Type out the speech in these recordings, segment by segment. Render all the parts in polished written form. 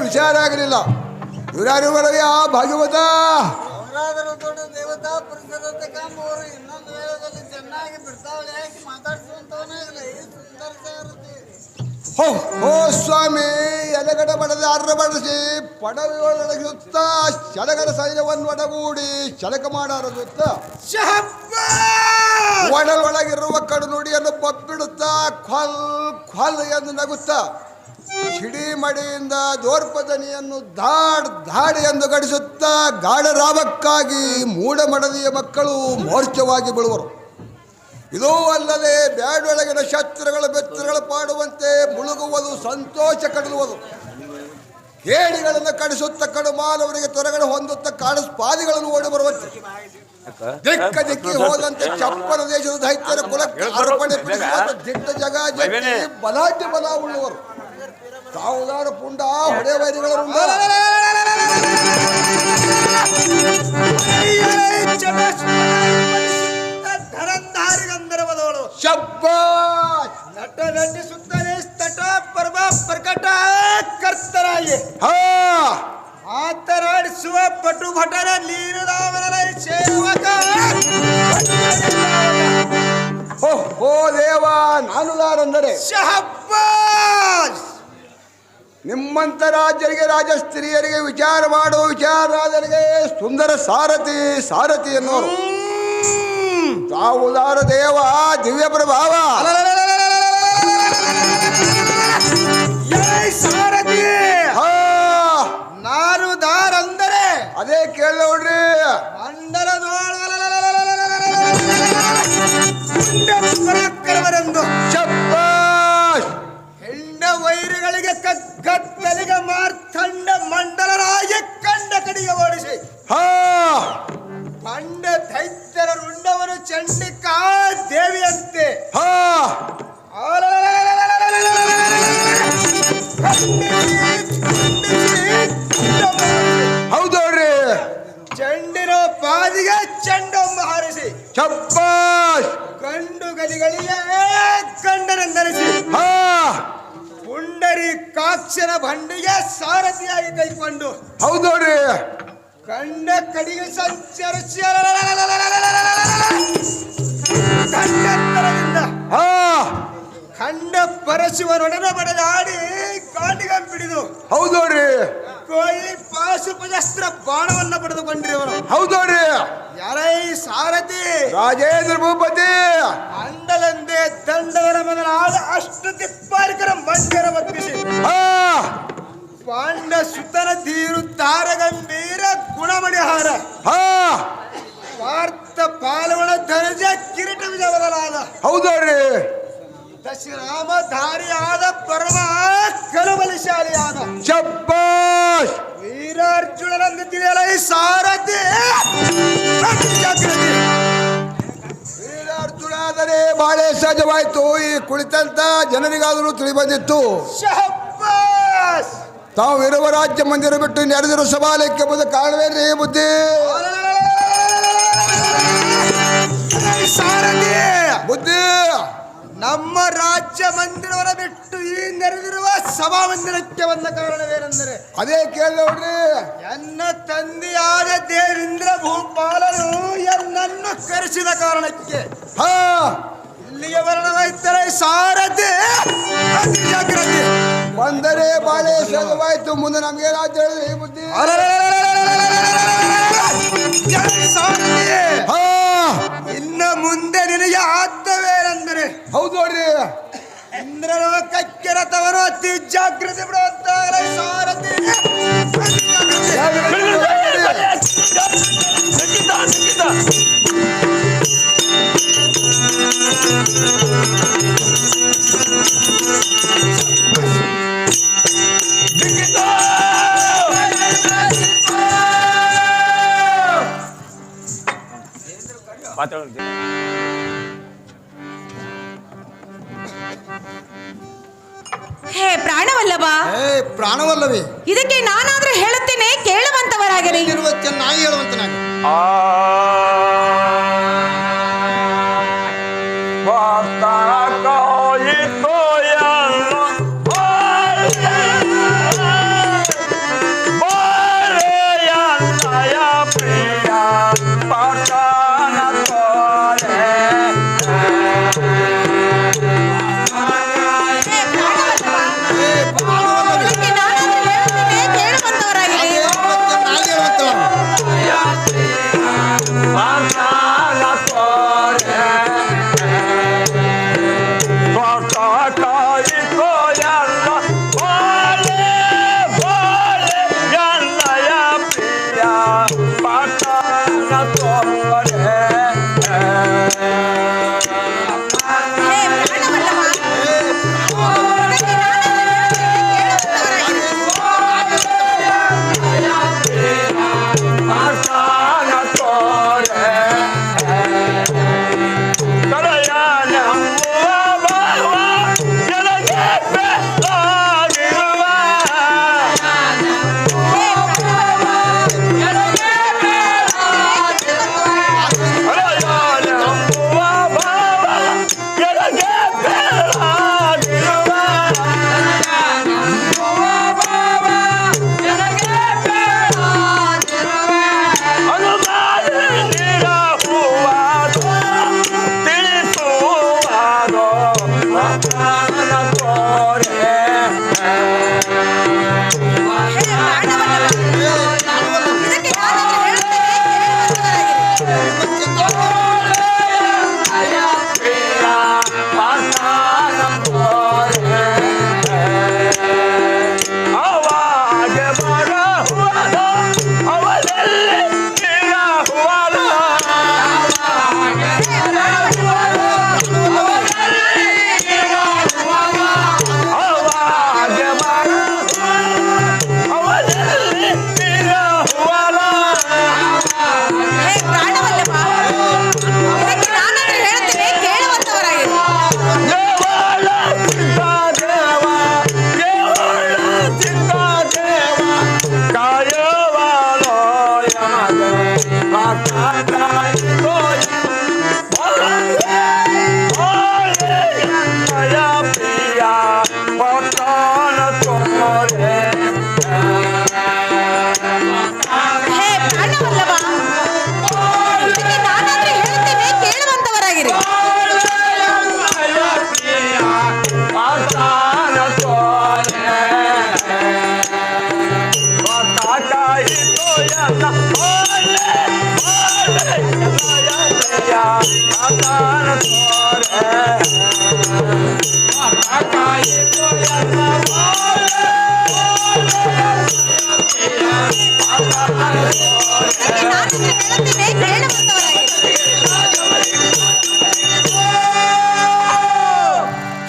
ವಿಚಾರ ಆಗಲಿಲ್ಲ. ಇವರಾರು ಬರವ್ಯಾ ಭಾಗವತ ದೊಡ್ಡ ದೇವತಾ ಪರಿಸರತೆ ಕಾಂಬವರು ಇನ್ನೊಂದು ವೇಳೆಯಲ್ಲಿ ಚೆನ್ನಾಗಿ ಬಿಡ್ತಾವಳೆ ಯಾಕೆ ಮಾತಾಡಿಸುವಂತವನೇ ಇಲ್ಲ. ಈ ಸುಂದರ ಸಾರಥಿ ಓ ಸ್ವಾಮಿ ಎಲೆಗಡ ಬಡದ ಅರ್ರ ಬಡಿಸಿ ಪಡವೆಯೊಳಗಿಸುತ್ತ ಶಡಗರ ಸೈನ್ಯವನ್ನು ಒಡಗೂಡಿ ಶಡಕ ಮಾಡಾರದುತ್ತ ಒಡಲೊಳಗಿರುವ ಕಡು ನುಡಿಯನ್ನು ಬಬ್ಬಿಡುತ್ತಾ ಖಲ್ ಖಲ್ ಎಂದು ನಗುತ್ತಾ ಚಿಡಿ ಮಡಿಯಿಂದ ದೋರ್ಪದನಿಯನ್ನು ಧಾಡ್ ಎಂದು ಗಡಿಸುತ್ತಾ ಗಾಢರಾವಕ್ಕಾಗಿ ಮೂಢಮಡದಿಯ ಮಕ್ಕಳು ಮೋರ್ಚವಾಗಿ ಬೀಳುವರು. ಇದೂ ಅಲ್ಲದೆ ಬ್ಯಾಡೊಳಗಿನ ಶಸ್ತ್ರಗಳ ಬೆತ್ತರಗಳು ಪಾಡುವಂತೆ ಮುಳುಗುವುದು, ಸಂತೋಷ ಕಡಲುವುದು. ಕೇಡಿಗಳನ್ನು ಕಡಿಸುತ್ತ ಕಡುಮಾನವರಿಗೆ ತೊರೆಗಳು ಹೊಂದುತ್ತ ಕಾಡಿಸ್ಪಾದಿಗಳನ್ನು ಓಡಿ ಬರುವಂತೆ ದಿಕ್ಕ ದಿಕ್ಕಿ ಹೋದಂತೆ ಚಪ್ಪನ ದೇಶದ ದೈತ್ಯರ ಕುಲಕ್ಕೆ ಅರ್ಪಣೆ ದಿಟ್ಟ ಜಗ ಬಲಾಢ್ಯ ಬಲ ಉಳ್ಳುವರು. ತಾವುದಾರ ಪುಂಡ ಹೊಡೆ ವೈರಿಗಳರುಂಡ ಧರಂಧಾರಿ ಗಂಧರ್ವದವಳು ಶಬ್ಬಾಷ್ ನಟ ನಟಿಸುತ್ತಲೇ ತಟ ಪರ್ವ ಪ್ರಕಟ ಕರ್ತರಾಗಿ ಮಾತನಾಡಿಸುವ ಪಟು ಭಟರ ನೀರುದಾವರ ಸೇವಕ. ಓ ದೇವ, ನಾನುದಾರೆಂದರೆ ಶಹಬ್ಬಾಸ್ ನಿಮ್ಮಂತ ರಾಜರಿಗೆ ರಾಜಸ್ತ್ರೀಯರಿಗೆ ವಿಚಾರ ಮಾಡುವ ವಿಚಾರರಾಜರಿಗೆ ಸುಂದರ ಸಾರಥಿ ಸಾರಥಿ ಎನ್ನುವರು. ತಾವುದಾರ ದೇವ ದಿವ್ಯ ಪ್ರಭಾವ ಸಾರಥಿ ನಾರುದಾರಂದರೆ ಅದೇ ಕೇಳ ನೋಡ್ರಿ. ಮಂಡಲದವರೆಂದು ಶಬ್ಬಾಷ್ ಹೆಣ್ಣ ವೈರಿಗಳಿಗೆ ಕಗ್ಗತ್ತಲಿಗೆ ಮಾರ್ತಂಡ ಮಂಡಲರಾಗಿ ಕಂಡ ಕಡೆಗೆ ಓಡಿಸಿ ಪಂಡ ದೈತ್ಯರ ರುಂಡವರು ಚಂಡಿಕಾ ದೇವಿಯಂತೆ ಹೌದೌಡ್ರಿ. ಚೆಂಡಿನ ಪಾದಿಗೆ ಚೆಂಡೊಂಬ ಹಾರಿಸಿ ಶಬ್ಬಾಷ್ ಗಂಡು ಗಲಿಗಳಿಗೆ ಗಂಡನೆಂದರಿಸಿ ಪುಂಡರಿ ಕಾಕ್ಷನ ಬಂಡಿಗೆ ಸಾರಥಿಯಾಗಿ ಕೈಕೊಂಡು ಹೌದೌಡ್ರಿ. ಕಂಡ ಕಡಿಗೆ ಸಂಚರಿಸಿ ಕಂಡತ್ತರದಿಂದ ಕಂಡ ಪರಶುವನೊಡನೆ ಬಡದಾಡಿ ಕಾಟಿಗಂ ಹಿಡಿದು ಹೌದೌಡ್ರಿ. ಕೊಳ್ಳಿ ಪಾಶುಪಶಸ್ತ್ರ ಬಾಣವನ್ನ ಪಡೆದುಕೊಂಡಿರುವನು ಹೌದೌಡ್ರಿ. ಯಾರೈ ಸಾರಥಿ ರಾಜೇಂದ್ರ ಭೂಪತಿ ಅಂಡಲಂದೆ ದಂಡವರ ಮೊದಲಾದ ಅಷ್ಟು ತಿಪ್ಪಾರಿಕರ ಮಂಡ್ಯರ ಒಪ್ಪಿಸಿ ಪಾಂಡ ಸುತನ ಧೀರು ತಾರಗಂಭೀರ ಗುಣಮಣಿಹಾರ ಪಾರ್ಥ ಪಾಲವನ ಧನಜ ಕಿರೀಟ ವಿಜಯವದಲಾದ ಹೌದೌಡ್ರಿ. ದಶರಾಮ ಧಾರಿಯಾದ ಪರಮ ಕಲಬಲಿಶಾಲಿಯಾದ ಶಬ್ಬಾಷ್ ವೀರಾರ್ಜುನನಂದು ತಿಳಿಯಲೈ ಸಾರಥಿ ವೀರಾರ್ಜುನಾದರೆ ಬಾಳೆ ಸಹಜವಾಯಿತು. ಈ ಕುಳಿತಂತ ಜನರಿಗಾದರೂ ತಿಳಿ ಬಂದಿತ್ತು. ಶಹಬ್ಬಾಸ್ ತಾವು ಇರುವ ರಾಜ್ಯ ಮಂದಿರ ಬಿಟ್ಟು ನಡೆದಿರುವ ಸಭಾಲಯಕ್ಕೆ ಬಂದ ಕಾರಣವೇನ್ರಿ ಬುದ್ಧಿ? ಸಾರಥಿ ಬುದ್ಧಿ ನಮ್ಮ ರಾಜ್ಯ ಮಂದಿರವರ ಬಿಟ್ಟು ಈ ನೆರೆದಿರುವ ಸಭಾ ಮಂದಿರಕ್ಕೆ ಬಂದ ಕಾರಣವೇನೆಂದರೆ ಅದೇ ಕೇಳಿ ನೋಡ್ರಿ. ಎನ್ನ ತಂದೆಯಾದ ದೇವೇಂದ್ರ ಭೂಪಾಲನು ಎನ್ನನ್ನು ಕರೆಸಿದ ಕಾರಣಕ್ಕೆ ಹಾ ಇಲ್ಲಿಗೆ ವರ್ಣವೈತರೆ ಸಾರಥಿ ಅತಿ ಜಾಗ್ರತೆ. ಬಂದರೆ ಬಾಳೆ ಸಜವಾಯ್ತು. ಮುಂದೆ ನಮ್ಗೆ ಏನಾದ್ರು ಹೇಳಿದ್ರೆ ಈ ಬುದ್ಧಿ. ಸಾರಥಿ, ಹಾ ಇನ್ನು ಮುಂದೆ ನಿನಗೆ ಆದ್ದವೇನೆಂದರೆ ಹೌದು ನೋಡ್ರಿ. ಇಂದ್ರಲೋಕಕ್ಕೆ ರಥವನ್ನು ಅತಿ ಜಾಗ್ರತೆ ಬಿಡುವಂತಾಗಲೇ ಸಾರಥಿ ಅತಿ ಹೇ ಪ್ರಾಣವಲ್ಲಭ, ಪ್ರಾಣವಲ್ಲವೇ ಇದಕ್ಕೆ ನಾನಾದ್ರೂ ಹೇಳುತ್ತೇನೆ, ಕೇಳುವಂತವರಾಗಲಿ. ಚೆನ್ನಾಗಿ ಹೇಳುವಂತ ನಾನು ಇದಕ್ಕೆ ನಾನಾದ್ರೂ ಹೇಳುತ್ತೇನೆ, ಕೇಳುವಂತವರಾಗಲಿ. ಹೇ ಪ್ರಾಣವಲ್ಲಭ, ಇದಕ್ಕೆ ನಾನಾದ್ರೂ ಹೇಳುತ್ತೇನೆ, ಕೇಳುವಂತವರಾಗಿರಿ.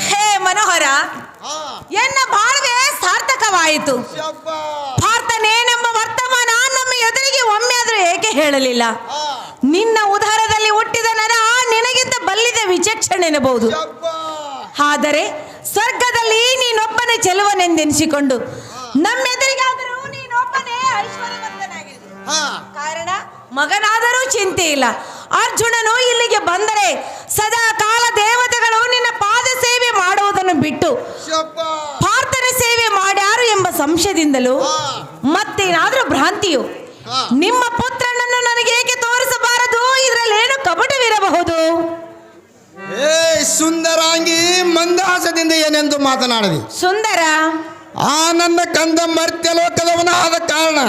ಹೇ ಮನೋಹರ, ಎನ್ನ ಬಾಳ್ವೆ ಸಾರ್ಥಕವಾಯಿತು. ಪಾರ್ಥನೇನೆಂಬ ವರ್ತಮಾನ ನಮ್ಮ ಎದುರಿಗೆ ಒಮ್ಮೆ ಆದ್ರೂ ಏಕೆ ಹೇಳಲಿಲ್ಲ? ನಿನ್ನ ಉದರದಲ್ಲಿ ಹುಟ್ಟಿದ ನರ ನಿನಗಿಂತ ಬಲ್ಲಿದ ವಿಚಕ್ಷಣೆನಬಹುದು. ಆದರೆ ಸ್ವರ್ಗದಲ್ಲಿ ನೀನೊಬ್ಬನೇ ಚೆಲುವನೆಂದೆನಿಸಿಕೊಂಡು ನಮ್ಮೆದುರಿಗಾದರೂ ನೀನೊಬ್ಬನೇ ಐಶ್ವರ್ಯವಂತನಾಗಿದೆ. ಕಾರಣ ಮಗನಾದರೂ ಚಿಂತೆ ಇಲ್ಲ. ಅರ್ಜುನನು ಇಲ್ಲಿಗೆ ಬಂದರೆ ಸದಾ ಕಾಲ ದೇವತೆಗಳು ನಿನ್ನ ಪಾದ ವಂಶದಿಂದಲೂ ಮತ್ತೇನಾದ್ರೂ ಭ್ರಾಂತಿಯು ನಿಮ್ಮ ಪುತ್ರನನ್ನು ನನಗೆ ಏಕೆ ತೋರಿಸಬಾರದು? ಇದರಲ್ಲಿ ಏನು ಕಪಟವಿರಬಹುದು? ಏ ಸುಂದರಾಂಗಿ, ಮಂದಹಾಸದಿಂದ ಏನೆಂದು ಮಾತನಾಡದಿ? ಸುಂದರ, ಆ ನನ್ನ ಕಂದ ಮರ್ತ್ಯ ಲೋಕದವನಾದ ಕಾರಣ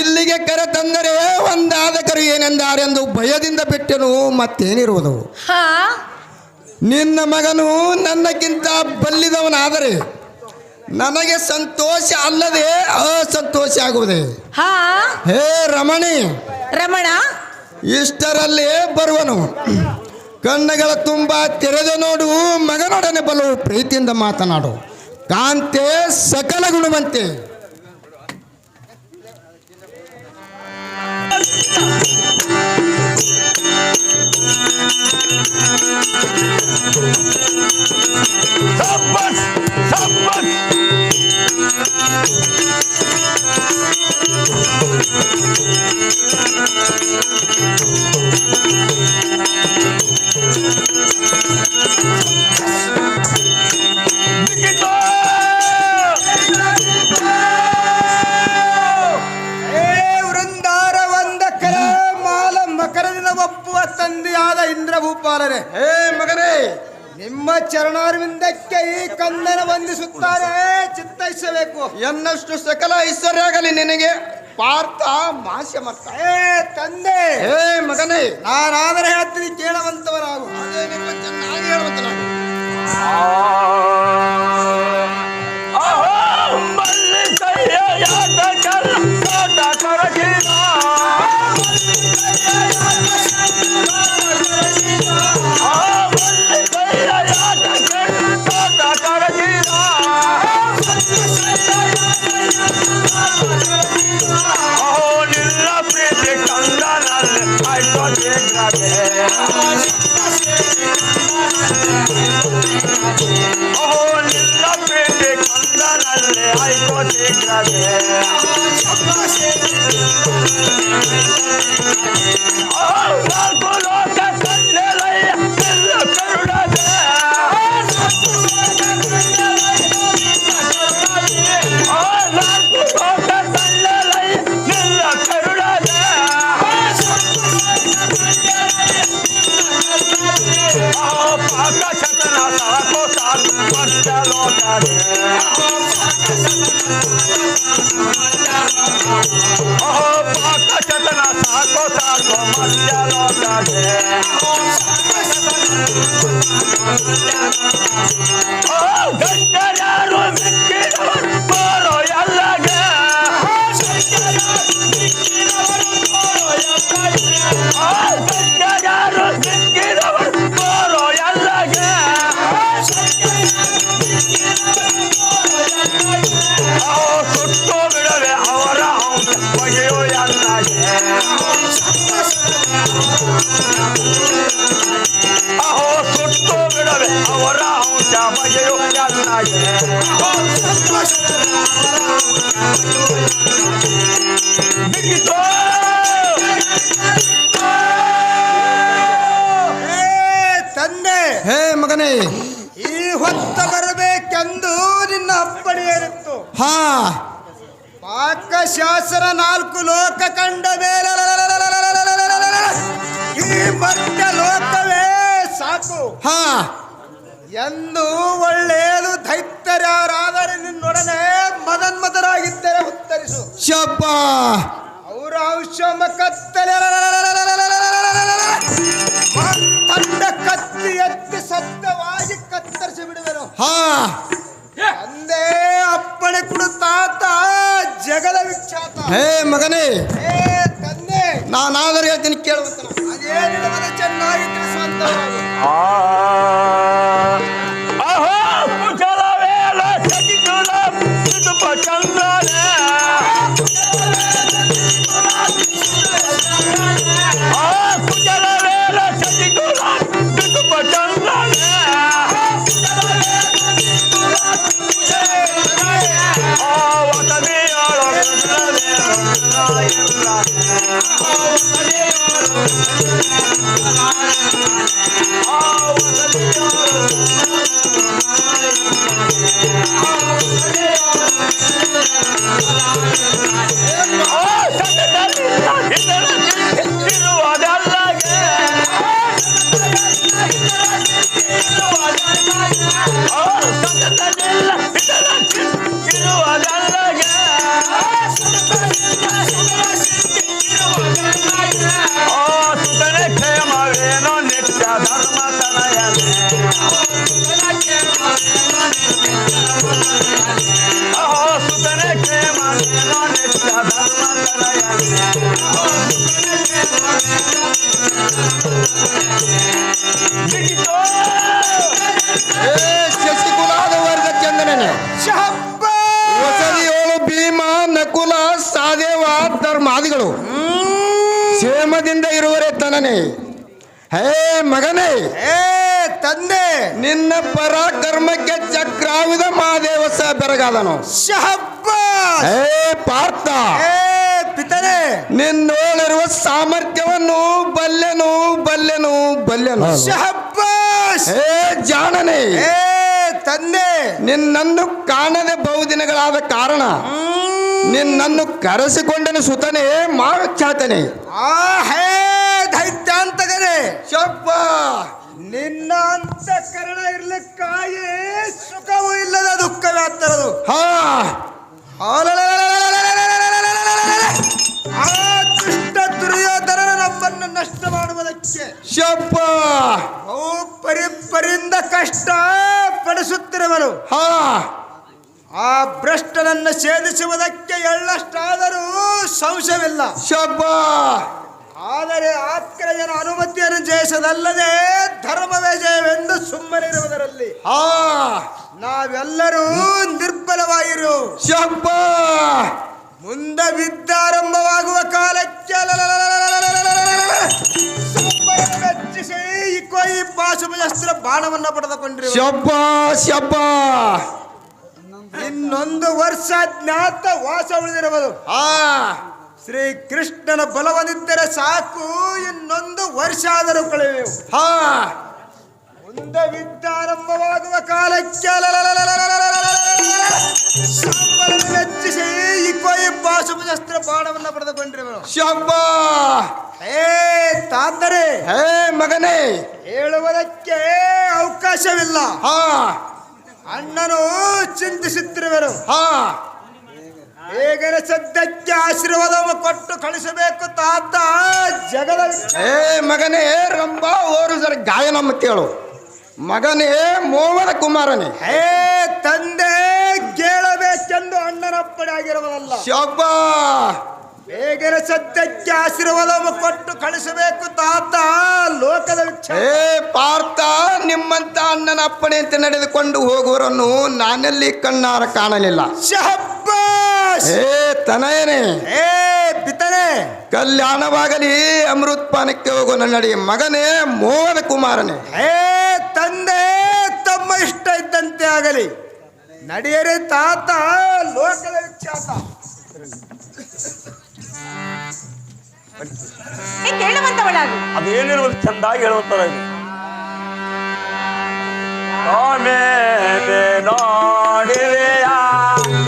ಇಲ್ಲಿಗೆ ಕರೆ ತಂದರೆ ಒಂದಾದಕರು ಏನೆಂದಾರೆಂದು ಭಯದಿಂದ ಬಿಟ್ಟೆನು, ಮತ್ತೇನಿರುವುದು? ಹಾ, ನಿನ್ನ ಮಗನು ನನ್ನಕ್ಕಿಂತ ಬಲ್ಲಿದವನಾದರೆ ನನಗೆ ಸಂತೋಷ ಅಲ್ಲದೆ ಅಸಂತೋಷ ಆಗುವುದೇ? ಹಾ. ಹೇ ರಮಣಿ, ರಮಣ, ಇಷ್ಟರಲ್ಲೇ ಬರುವನು. ಕಣ್ಣುಗಳ ತುಂಬ ತೆರೆದು ನೋಡು, ಮಗನೊಡನೆ ಬಲು ಪ್ರೀತಿಯಿಂದ ಮಾತನಾಡು. ಕಾಂತೆ ಸಕಲ ಗುಣವಂತೆ. ಒಪ್ಪುವ ತಂದೆಯಾದ ಇಂದ್ರಭೂಪಾಲನೆ, ಹೇ ಮಗನೇ, ನಿಮ್ಮ ಚರಣಾರವಿಂದಕ್ಕೆ ಈ ಕಂದನ ವಂದಿಸುತ್ತಾರೆ, ಚಿತ್ತೈಸಬೇಕು. ಎನ್ನಷ್ಟು ಸಕಲ ಐಶ್ವರ್ಯಾಗಲಿ ನಿನಗೆ ಪಾರ್ಥ ಮಾಸ್ಯಮರ್ಥ. ಹೇ ತಂದೆ, ಹೇ ಮಗನೇ, ನಾನಾದರೆ ಹೇಳ್ತೀನಿ ಕೇಳುವಂತವರಾಗು. ಚೆನ್ನಾಗಿ ಹೇಳುವಂತನಾಗು. ತಂದೆ, ಹೇ ಮಗನೇ, ಈ ಹೊತ್ತ ಬರಬೇಕೆಂದು ನಿನ್ನ ಅಪ್ಪಣೆ ಏನಿತ್ತು? ಹಾ, ಪಾಕಶಾಸ್ತ್ರ 4 ಲೋಕ ಕಂಡ ಮೇಲೆ ಈ ಮರ್ತ್ಯ ಲೋಕವೇ ಸಾಕು. ಹಾ, ಎಂದು ಒಳ್ಳೆಯದು ದೈತ್ಯರಾದರೆ ನಿನ್ನೊಡನೆ ಮದನ್ಮದರಾಗಿದ್ದರೆ ಉತ್ತರಿಸು. ಶಬ್ಬ, ಅವರ ಔಷಮ ಕತ್ತಲೆ ತಂಡ ಕತ್ತಿ ಎತ್ತಿ ಸತ್ಯವಾಗಿ ಕತ್ತರಿಸಿ ಬಿಡುವೆನು. ಹಾ, ತಂದೆ ಅಪ್ಪಣೆ ಕೊಡು ತಾತ, ಜಗದ ವಿಖ್ಯಾತ. ಹೇ ಮಗನೇ, ಹೇ ತಂದೆ, ನಾನಾದರೂ ಹೇಳ್ತೀನಿ ಕೇಳುವಂತ. ಅದೇನಿಲ್ಲ ಮನೆ ಚೆನ್ನಾಗಿ ತಿಳಿಸುವಂತವರಾಗು. ಧರ್ಮ ತನಯನೇ ಅಹೋ ಸುತನೆ ಕ್ಷೇಮ ನಿತ್ಯ ಧರ್ಮ ತನಯನೇ ಶಶಿಕುಲಾದ ವರ್ಗ ಚಂದನನೇ ಹೊಸದಿಯೋಳು ಭೀಮ ನಕುಲ ಸಾದೇವ ಧರ್ಮಾದಿಗಳು ಕ್ಷೇಮದಿಂದ ಇರುವರೆ ತನನೆ. ಹೇ ಮಗನೇ, ಏ ತಂದೆ, ನಿನ್ನ ಪರಾಕರ್ಮಕ್ಕೆ ಚಕ್ರಾವಿದ ಮಹಾದೇವಸ ಬೆರಗಾದನು. ಶಹಬ್ಬಾಸ್. ಹೇ ಪಾರ್ಥ, ಏ ಪಿತರೆ, ನಿನ್ನೋಳಿರುವ ಸಾಮರ್ಥ್ಯವನ್ನು ಬಲ್ಲೆನು ಬಲ್ಲೆನು ಬಲ್ಲೆನು. ಶಹಬ್ಬಾಸ್. ಹೇ ಜಾಣನೆ, ಏ ತಂದೆ, ನಿನ್ನನ್ನು ಕಾಣದೆ ಬಹುದಿನಗಳಾದ ಕಾರಣ ನಿನ್ನನ್ನು ಕರೆಸಿಕೊಂಡನು ಸುತನೆ ಮಾರುಚ್ಚಾತನೆ. ಆ ಹೇ ದೈತ್ಯಾಂತಕನೇ, ಶಪ್ಪ ನಿನ್ನ ಅಂತಃಕರಣ ಇರ್ಲಿಕ್ಕಾಗಿ ಸುಖವೂ ಇಲ್ಲದ ದುಃಖವೇ ಆಗ್ತಿರೋದು. ಹಾ ಆ ದುಷ್ಟ ದುರ್ಯೋಧನನ ನಮ್ಮನ್ನು ನಷ್ಟ ಮಾಡುವುದಕ್ಕೆ ಶಪ್ಪ ಬಹು ಪರಿಪರಿಂದ ಕಷ್ಟ ಪಡಿಸುತ್ತಿರುವನು. ಹಾ ಆ ಭ್ರಷ್ಟನನ್ನು ಛೇದಿಸುವುದಕ್ಕೆ ಎಳ್ಳಷ್ಟಾದರೂ ಸಂಶಯವಿಲ್ಲ. ಶಪ್ಪ ಆದರೆ ಆತ್ರೇಯನ ಅನುಮತಿಯನ್ನು ಜಯಿಸದಲ್ಲದೆ ಧರ್ಮವೇ ಜಯವೆಂದು ಸುಮ್ಮನಿರುವುದರಲ್ಲಿ ಹಾ ನಾವೆಲ್ಲರೂ ನಿರ್ಬಲವಾಗಿರು. ಶಪ್ಪ ಮುಂದೆ ವಿದ್ಯಾರಂಭವಾಗುವ ಕಾಲಕ್ಕೆ ಮೆಚ್ಚಿಸಿ ಈ ಪಾಶುಪಶಸ್ತ್ರ ಬಾಣವನ್ನು ಪಡೆದುಕೊಂಡಿರುವ ಶಪ್ಪ ಶಪ್ಪ ಇನ್ನೊಂದು ವರ್ಷ ಜ್ಞಾತ ವಾಸ ಉಳಿದಿರುವುದು. ಹಾ ಶ್ರೀ ಕೃಷ್ಣನ ಬಲವನಿದ್ದರೆ ಸಾಕು, ಇನ್ನೊಂದು ವರ್ಷ ಆದರೂ ಕಳೆಯುವೆವು. ಹಾ ಮುಂದೆ ವಿದ್ಯಾರಂಭವಾಗುವ ಕಾಲಕ್ಕೆ ಮೆಚ್ಚಿಸಿ ಈ ಪಾಶುಪಶಸ್ತ್ರ ಬಾಣವನ್ನು ಪಡೆದುಕೊಂಡಿರುವರು. ಶಪ್ಪ ಹೇ ತಾಂದರೆ, ಹೇ ಮಗನೇ, ಹೇಳುವುದಕ್ಕೆ ಅವಕಾಶವಿಲ್ಲ. ಹಾ ಅಣ್ಣನು ಚಿಂತಿಸುತ್ತಿರುವರು. ಹಾ ಹೇಗನೆ ಸದ್ಯಕ್ಕೆ ಆಶೀರ್ವಾದವನ್ನು ಕೊಟ್ಟು ಕಳಿಸಬೇಕು ತಾತ ಜಗದ. ಹೇ ಮಗನೇ, ರಂಭ ಓರುಸರ ಗಾಯನಮ್ಮ ಕೇಳು. ಮಗನೇ ಮೋಹನ ಕುಮಾರನೇ, ಹೇ ತಂದೆ, ಕೇಳಬೇಕೆಂದು ಅಣ್ಣನಪ್ಪಣೆ ಆಗಿರುವುದಲ್ಲ. ಶಪ್ಪ ಹೇಗನೆ ಸದ್ಯಕ್ಕೆ ಆಶೀರ್ವಾದವನ್ನು ಕೊಟ್ಟು ಕಳಿಸಬೇಕು ತಾತ ಲೋಕದ ಹೇ ಪಾರ್ಥ, ನಿಮ್ಮಂತ ಅಣ್ಣನ ಅಪ್ಪಣೆಯಂತೆ ನಡೆದುಕೊಂಡು ಹೋಗುವರನ್ನು ನಾನೆಲ್ಲಿ ಕಣ್ಣಾರ ಕಾಣಲಿಲ್ಲ. ಶಹಬ್ಬಾಸ್. ಹೇ ತನಯನೇ, ಹೇ ಪಿತನೆ, ಕಲ್ಯಾಣವಾಗಲಿ ಅಮೃತ್ಪಾನಕ್ಕೆ ಹೋಗು ನನ್ನಡಿ. ಮಗನೇ ಮೋಹನ ಕುಮಾರನೇ, ಹೇ ತಂದೆ, ತಮ್ಮ ಇಷ್ಟ ಇದ್ದಂತೆ ಆಗಲಿ. ನಡೆಯರೆ ತಾತ ಲೋಕದ ವಿಖ್ಯಾತ. ಕೇಳುವಂತವಳಾಗು. ಅದೇನಿರುವುದು ಚಂದಾಗಿ ಹೇಳುವಂತರ ಇದು. ಕಾಮೇನೆ ನೋಡಿವೆಯ,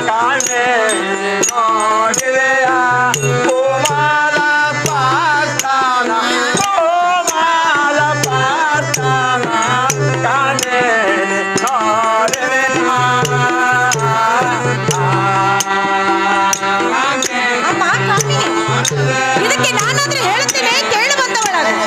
ಕಾಮೇನೆ ನೋಡಿವೆಯ, ಕೋಮಾಲ ಪಾರ್ಥನ, ಕೋಮಾಲ ಪಾರ್ಥನ, ಕಾಮೇನೆ ನೋಡಿವೆಯ. ಅಮ್ಮ ಕಾಮಿನಿ, ಇದಕ್ಕೆ ನಾನಾದ್ರೂ ಹೇಳುತ್ತೇನೆ, ಕೇಳುವಂತವಳಾಗು.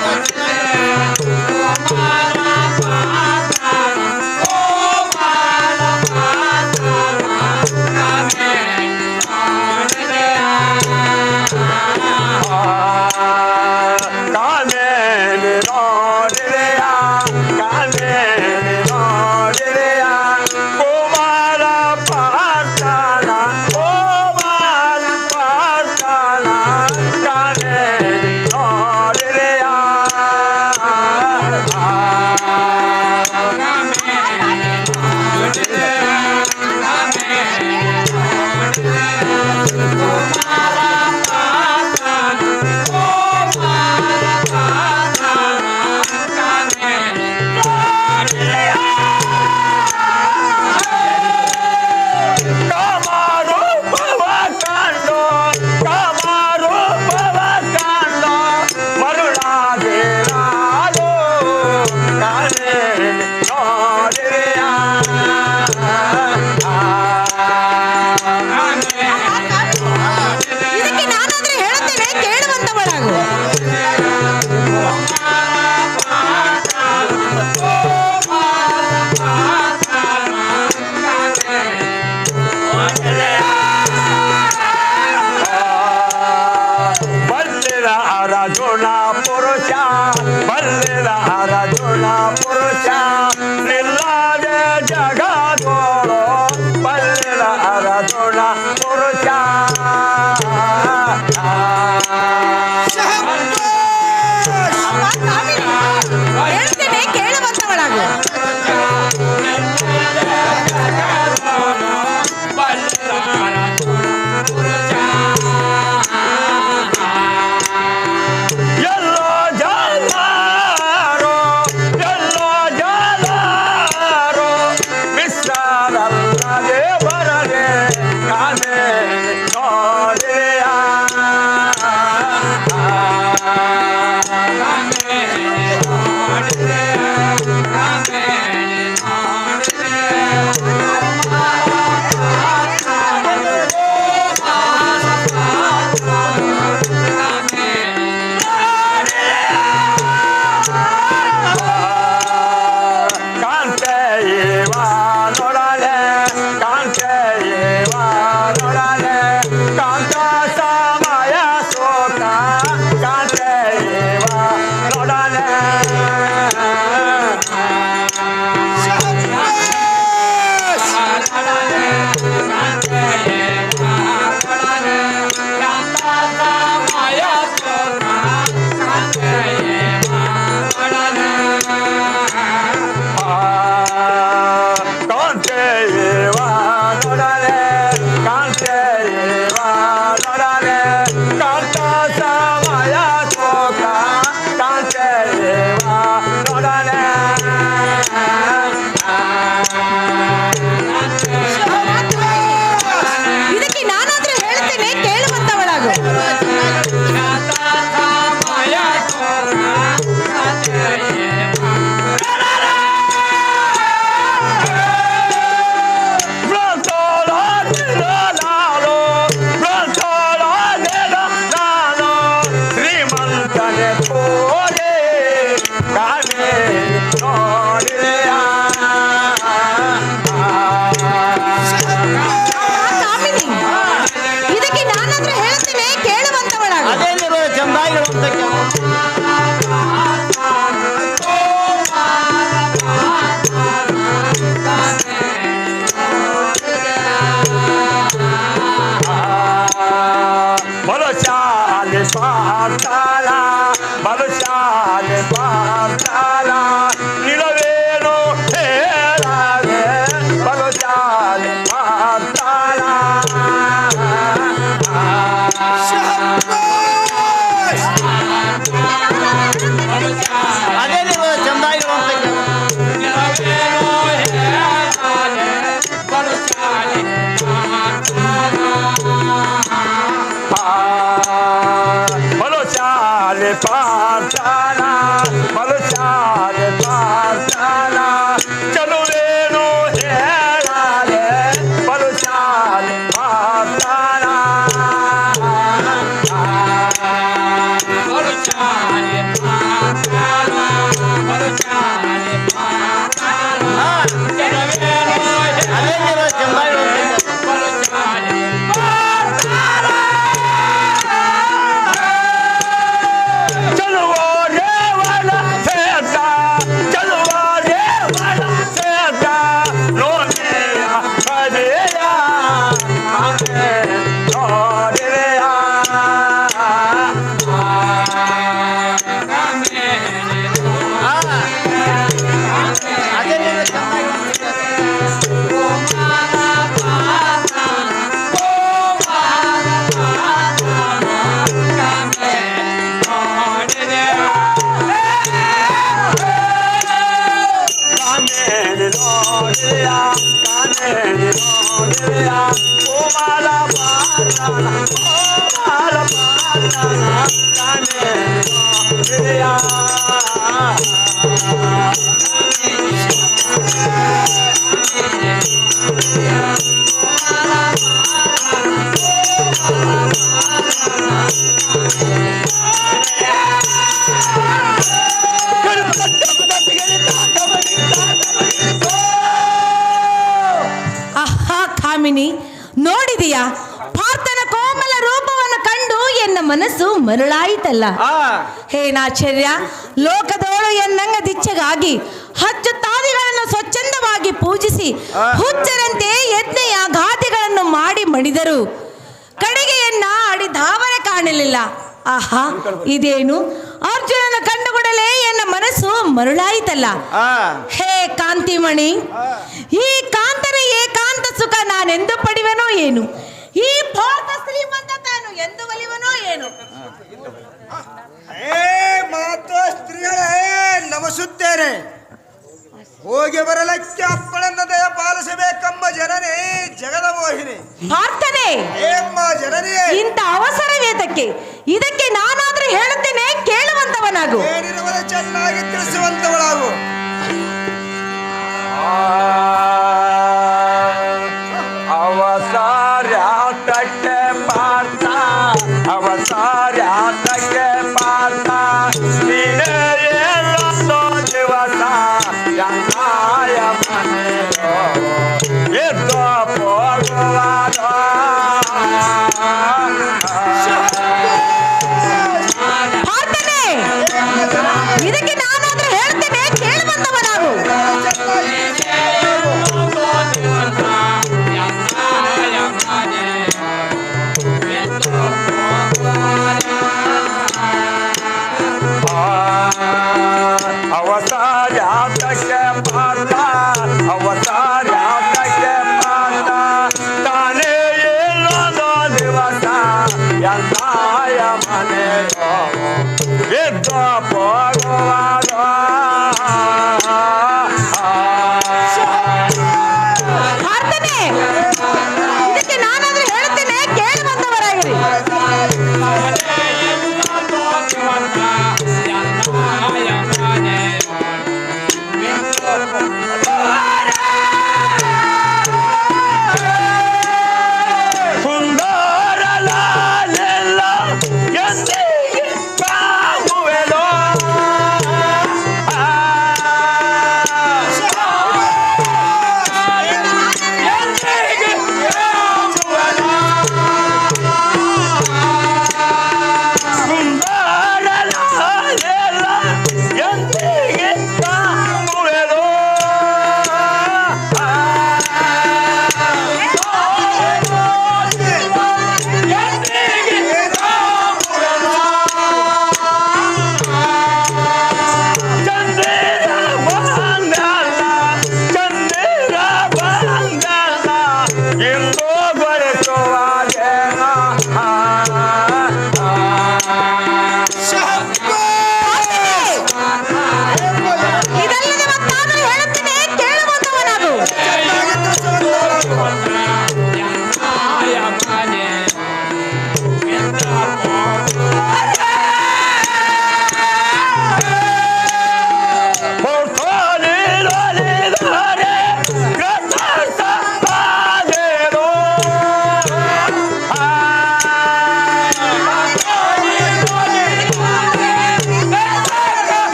ಪುರುಷ ನಿಲ್ಲದೆ ಜಗದೋಳು ಬಲ್ಲಿದ ಅರದುಣ ಪುರುಷ ಅಮ್ಮ ಕಾಮಿನಿ, ಹೇಳ್ತೇನೆ ಕೇಳುವಂತವಳಾಗು. ಎಲ್ಲೋ ಜಾಲಾರೋ ಮಿಶ್ರರಲ್ಲದೆ ಬರದೆ ಕಾಣೆ ನೋಡಿದೆಯ ಇದಕ್ಕೆ ನಾನಾದ್ರೂ ಹೇಳ್ತೇನೆ ಕೇಳುವಂತವಳಾಗು. ಶ್ರೀಮಂತನೆ ಹೋದೆ ಕಾಣೆ ನೋಡಿದೆಯ ಕಾಮಿನಿ, ಇದಕ್ಕೆ ನಾನಾದ್ರೂ ಹೇಳ್ತೇನೆ ಕೇಳುವಂತವಳಾಗು. ಅದೇನಿರೋ ಚಂದಾಗಿರುವಂತ ಬಲಶಾಲಿ ಪಾತಾಳ ಬಲಶಾಲಿ ಪಾತಾಳ ನಿಲವೇನು ಹೇಳಾದೆ ಬಲಶಾಲಿ ಪಾತಾಳ ಅದೇನಿರೋ ಚಂದಾಗಿರುವಂತ ಬಲಶಾಲಿ ಪಾತಾಳ ಬಲಶಾಲಿ ಪಾತಾಳ ಚಲುವೇನು ಹೇಳಾದೆ ಬಲಶಾಲಿ ಪಾತಾಳ ಅದೇನಿರೋ ಚಂದಾಗಿರುವಂತ ಚಲುವ ದೇವನ ಸೇತ ಚಲುವ ದೇವನ ಸೇತ ನೋಡಿಯ ಕದೆಯ ನೋಡಿದೆಯ ಅದೇನಿರೋ ಚಂದಾಗಿರುವಂತ ಕಾನೇರಿ ನೋಡಿದೆಯ ಕಾನೇರಿ ನೋಡಿದೆಯ ಕೋಮಲ ಪಾತಾಳ ಕೋಮಲ ಪಾತಾಳ ಕಾನೇರಿ ನೋಡಿದೆಯ ಆಹಾ ಕಾಮಿನಿ, ನೋಡಿದೀಯಾ? ಪಾರ್ಥನ ಕೋಮಲ ರೂಪವನ್ನು ಕಂಡು ಎನ್ನ ಮನಸ್ಸು ಮರುಳಾಯಿತಲ್ಲ. ಆ ಹೇನಾಶ್ಚರ್ಯ, ಲೋಕದೋಳು ಎನ್ನಂಗ ದಿಚ್ಚಗಾಗಿ ಹಚ್ಚುತ್ತಾದಿಗಳನ್ನು ಸ್ವಚ್ಛಂದವಾಗಿ ಪೂಜಿಸಿ ಹುಚ್ಚರಂತೆ ಯಜ್ಞೆಯ ಘಾತಿಗಳನ್ನು ಮಾಡಿ ಮಡಿದರು. ಕಡೆಗೆಯನ್ನ ಅಡಿಧಾವರ ಕಾಣಲಿಲ್ಲ. ಆಹಾ, ಇದೇನು? ಅರ್ಜುನನ ಕಂಡುಕೊಡಲೇ ಎನ್ನ ಮನಸ್ಸು ಮರುಳಾಯಿತಲ್ಲ. ಹೇ ಕಾಂತಿಮಣಿ, ಈ ಕಾಂತನ ಏಕಾಂತ ಸುಖ ನಾನೆಂದು ಪಡಿವೆನೋ ಏನು? ಈ ಭಾರತ ಶ್ರೀಮಂತ ತಾನು ಎಂದು ಒಲಿವನೋ ಏನು? ಮಾತು ಸ್ತ್ರೀಗಳೇ, ನಮಸುತ್ತೇನೆ. ಹೋಗಿ ಬರಲಕ್ಕೆ ಅಪ್ಪಳನ್ನ ದಯ ಪಾಲಿಸಬೇಕಮ್ಮ ಜನನೇ, ಜಗದ ಮೋಹಿನಿ ಪಾರ್ಥನೆ, ಏಮ್ಮ ಜನನಿಯೇ, ಇಂಥ ಅವಸರವೇತಕ್ಕೆ? ಇದಕ್ಕೆ ನಾನಾದ್ರೂ ಹೇಳುತ್ತೇನೆ, ಕೇಳುವಂತವನಾಗು. ಏನಿರುವರ ಚೆನ್ನಾಗಿ ತಿಳಿಸುವಂತವಳಾಗು. ಅವಸಾರ್ಯಾತಕ್ಕೆ ಪಾರ್ಥ, ಅವಸಾರ್ಯಾತಕ್ಕೆ ಪಾರ್ಥ, ನೀನೇ ಎಲ್ಲೊಂದು ದಿವಸ ಎಂದಾಯ ಮನೆಯೋ ಎದ್ದು ಹೋಗುವಾಗ. ಪಾರ್ಥನೆ, ಇದಕ್ಕೆ ನಾನಾದ್ರೂ ಹೇಳ್ತೇನೆ, ಕೇಳುವಂತವನಾಗು. ಅವಸಾರ್ಯಾತಕ್ಕೆ ಪಾರ್ಥ, ಅವಸಾರ್ಯಾತಕ್ಕೆ ಪಾರ್ಥ, ತಾನೇ ಎಲ್ಲೊಂದು ದಿವಸ ಎಂದಾಯ ಮನೆಯೋ ಎದ್ದು ಹೋಗುವಾಗ. ಪಾರ್ಥನೆ, ಇದಕ್ಕೆ ನಾನಾದ್ರೂ ಹೇಳ್ತೇನೆ, ಕೇಳುವಂತವರಾಗಿರಿ.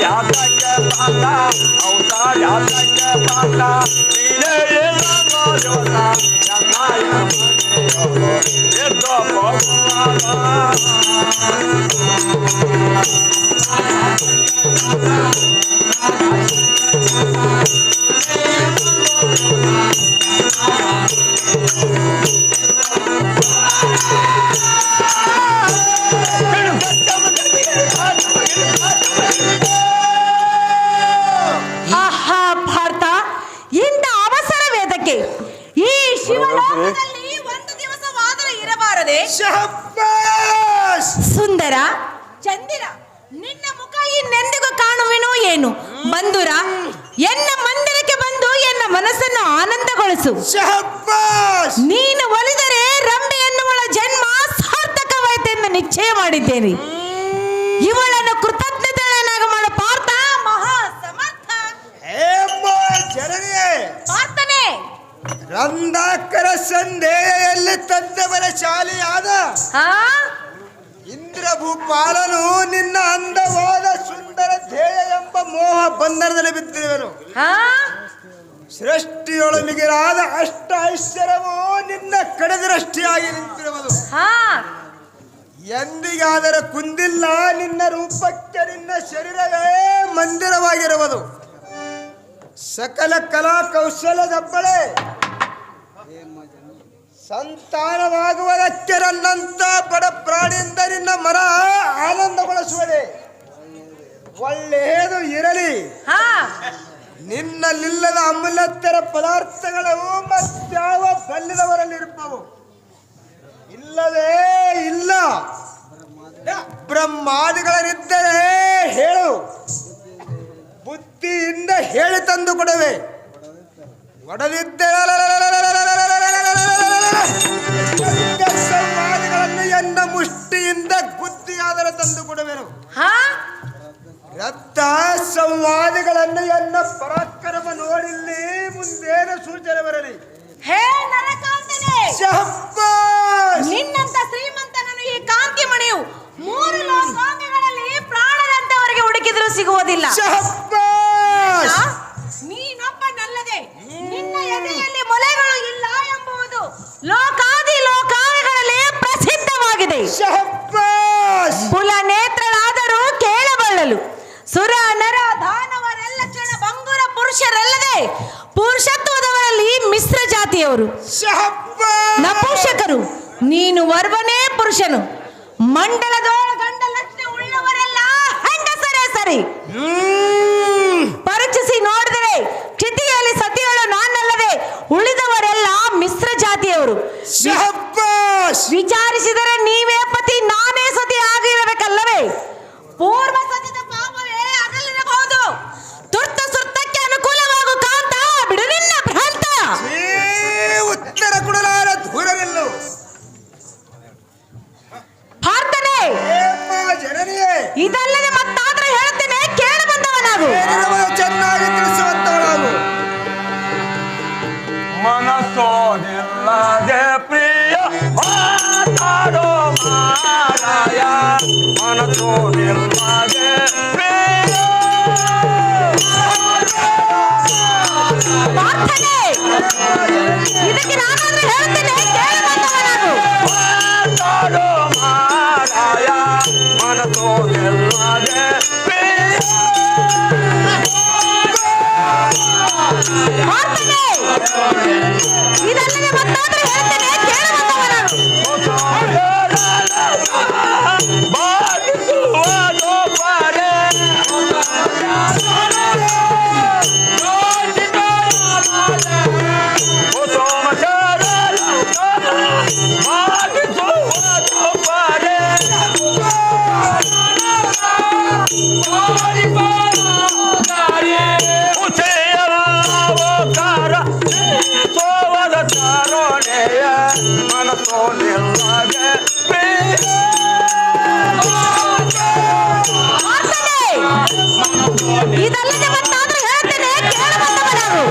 ಯಾತಕ್ಕೆ ಬಂದ ಅವತಾರ ಯಾತಕ್ಕೆ ಬಂದ ನೀನೇ ಇಲ್ಲೋ ದೇವತ ಎನ್ನಾಯ ಮನೆಯೋ ಎದ್ದೋ ಹೋಗುವಾಗ ಆಹಾ ಭಾರತ, ಇಂಥ ಅವಸರ ವೇದಕ್ಕೆ ಈ ಶಿವಲೋಕದಲ್ಲಿ ಒಂದು ದಿವಸವಾದರೂ ಇರಬಾರದೆ? ಶಹಬ್ಬಾಸ್! ಸುಂದರ ಚಂದಿರ, ನಿನ್ನ ಮುಖ ಇನ್ನೆಂದಿಗೂ ಕಾಣುವೆನೋ ಏನು? ಬಂಧುರ, ಎನ್ನ ಮಂದಿರಕ್ಕೆ ಬಂದು ಎನ್ನ ಮನಸ್ಸನ್ನು ಆನಂದಗೊಳಿಸು. ಶಹಬ್ಬಾಸ್! ನೀನು ಒಲಿದರೆ ರಂಬೆ ಎನ್ನುವಳ ಜನ್ಮ ಸಾರ್ಥಕವಾಯಿತೆಂದು ನಿಶ್ಚಯ ಮಾಡಿದ್ದೇನೆ. ಇವಳನ್ನು ಕೃತಜ್ಞತೆಯನ್ನಾಗಿ ಮಾಡ ಪಾರ್ಥ ಮಹಾ ಸಮರ್ಥ. ಜನನಿಯೇ, ಪಾರ್ಥನೇ, ರಂಧಾಕರ ಸಂದೇಹದಲ್ಲಿ ತಂದವರ ಶಾಲೆಯಾದ ಹಾ ಇಂದ್ರ ಭೂಪಾಲನು ನಿನ್ನ ಅಂದವಾದ ಸುಂದರ ಧ್ಯೇಯ ಎಂಬ ಮೋಹ ಬಂಧನದಲ್ಲಿ ಬಿದ್ದಿರುವನು. ಹಾ ಸೃಷ್ಟಿಯೊಳು ಮಿಗಿಲಾದ ಅಷ್ಟ ಐಶ್ವರ್ಯವೂ ನಿನ್ನ ಕಡೆದೃಷ್ಟಿಯಾಗಿ ನಿಂತಿರುವುದು. ಹಾ ಎಂದಿಗಾದರೂ ಕುಂದಿಲ್ಲ ನಿನ್ನ ರೂಪಕ್ಕೆ ನಿನ್ನ ಶರೀರವೇ ಮಂದಿರವಾಗಿರುವುದು. ಸಕಲ ಕಲಾ ಕೌಶಲದಬ್ಬಳೆ ಸಂತಾನವಾಗುವುದಕ್ಕೆ ನನ್ನಂತ ಬಡ ಪ್ರಾಣಿಯಿಂದ ನಿನ್ನ ಮನ ಆನಂದಗೊಳಿಸುವುದೇ. ಒಳ್ಳೆಯದು ಇರಲಿ, ಹಾ ನಿನ್ನಲ್ಲಿಲ್ಲದ ಅಮೂಲ್ಯತರ ಪದಾರ್ಥಗಳು ಮತ್ಯಾವ ಬಲ್ಲಿದವರಲ್ಲಿರುತ್ತವು? ಇಲ್ಲವೇ ಇಲ್ಲ. ಬ್ರಹ್ಮಾದಿಗಳರಿದ್ದರೆ ಹೇಳು, ಬುದ್ಧಿಯಿಂದ ಹೇಳಿ ತಂದು ಕೊಡುವೆ. ಒಡದಿದ್ದರೆ ಸಂವಾದಿಗಳನ್ನು ಎನ್ನ ಮುಷ್ಟಿಯಿಂದ ಬುದ್ಧಿಯಾದರೆ ತಂದು ಕೊಡುವೆನು. ಹಾ ರಕ್ತ ಸಂವಾದಿಗಳನ್ನು ಎನ್ನ ಪರಾಕ್ರಮ ನೋಡಿಲ್ಲಿ ಮುಂದೇನು ಸೂಚನೆ ಬರಲಿ. ಹೇ ನರಕಾಂತನೇ, ಶಹಬ್ಬಾಸ್! ನಿನ್ನಂತ ಶ್ರೀಮಂತನನ್ನು ಈ ಕಾಂತಿ ಮಣಿಯು ಮೂರು ಲೋಕಾಂಗಗಳಲ್ಲಿ ಪ್ರಾಣದಂತವರೆಗೆ ಹುಡುಕಿದರೂ ಸಿಗುವುದಿಲ್ಲ. ಶಹಬ್ಬಾಸ್! ನೀನೊಬ್ಬನಲ್ಲದೆ ನಿನ್ನ ಎದೆಯಲ್ಲಿ ಮೊಲೆಗಳು ಇಲ್ಲ ಎಂಬುದು ಲೋಕಾದಿ ಲೋಕಾಂಗಗಳಲ್ಲಿ ಪ್ರಸಿದ್ಧವಾಗಿದೆ. ಶಹಬ್ಬಾಸ್! ಕುಲ ನೇತ್ರಳಾದರೂ ಕೇಳಬಲ್ಲಲು. ಸುರ ನರ ದಾನವರೆಲ್ಲ ಕ್ಷಣ ಭಂಗುರ ಪುರುಷರಲ್ಲದೆ ಪುರುಷತ್ವದವರಲ್ಲಿ ಮಿಶ್ರ ಜಾತಿಯವರು, ಶಹಬ್ಬಾಸ್! ನಪುಂಸಕರು. ನೀನು ವರ್ವನೇ ಪುರುಷನು. ಮಂಡಲದೋಳ ಗಂಡ ಲಕ್ಷಣ ಉಳ್ಳವರೆಲ್ಲ ಹೆಂಗಸರೇ ಸರಿ. ಪರೀಕ್ಷಿಸಿ ನೋಡಿದರೆ ಕ್ಷಿತಿಯಲ್ಲಿ ಸತಿಯಳು ನಾನಲ್ಲದೆ ಉಳಿದವರೆಲ್ಲ ಮಿಶ್ರ ಜಾತಿಯವರು. ಶಹಬ್ಬಾಸ್! ವಿಚಾರಿಸಿದರೆ ನೀವೇ ಪತಿ ನಾನೇ ಸತಿ ಆಗಿರಬೇಕಲ್ಲವೇ? ಪೂರ್ವ ಸತಿದ ಪಾಪವೇ ಅಗಲಿರಬಹುದು. ತುರ್ತು ಸುರ್ತಕ್ಕೆ ಅನುಕೂಲವಾಗು ಕಾಂತ, ಬಿಡು ನಿನ್ನ ಭ್ರಾಂತ. ಉತ್ತರ ಕೊಡಲಾರ ದೂರವಿಲ್ಲು. ಪಾರ್ಥನೇ, ಜನನಿಯೇ, ಇದಲ್ಲದೆ ಮತ್ತಾದ್ರೆ ಹೇಳ್ತೇನೆ, ಕೇಳಿ ಬಂದವನಾಗು. ಚೆನ್ನಾಗಿ ತಿಳಿಸುವಂತವನಾಗು. ಮನಸ್ಸೋನಿಲ್ಲದೆ ಪ್ರಿಯ ಮಾತಾಡೋ ಮಾರಾಯ ಮನಸ್ಸೋನಿಲ್ಲದೆ ಪ್ರಿಯ ಪಾರ್ಥನೇ, ಇದಕ್ಕೆ ನಾನಾದ್ರೆ ಹೇಳ್ತೇನೆ, ಕೇಳಿ ಬಂದವನಾಗು. ಮಾತಾಡೋ ಮಾರಾಯ ಮನಸ್ಸೋನಿಲ್ಲದೆ ಪ್ರಿಯ ಪಾರ್ಥನೇ, ಇದಲ್ಲದೆ ಮತ್ತಾದ್ರೆ ಹೇಳ್ತೇನೆ, ಕೇಳಿ ಬಂದವನಾಗು. ಬಾಧಿಸುವುದು ಪರೆ ಇದಲ್ಲದೆ ಮತ್ತಾದ್ರೆ ಹೇಳ್ತೇನೆ, ಕೇಳಿ ಬಂದವನಾಗು.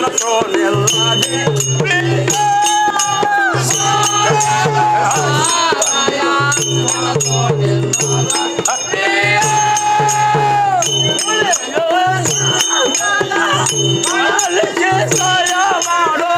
ಮನಸ್ಸೋ ನಿಲ್ಲದೆ ಪ್ರಿಯ ಸಹಾಯ ಮಾಡೋ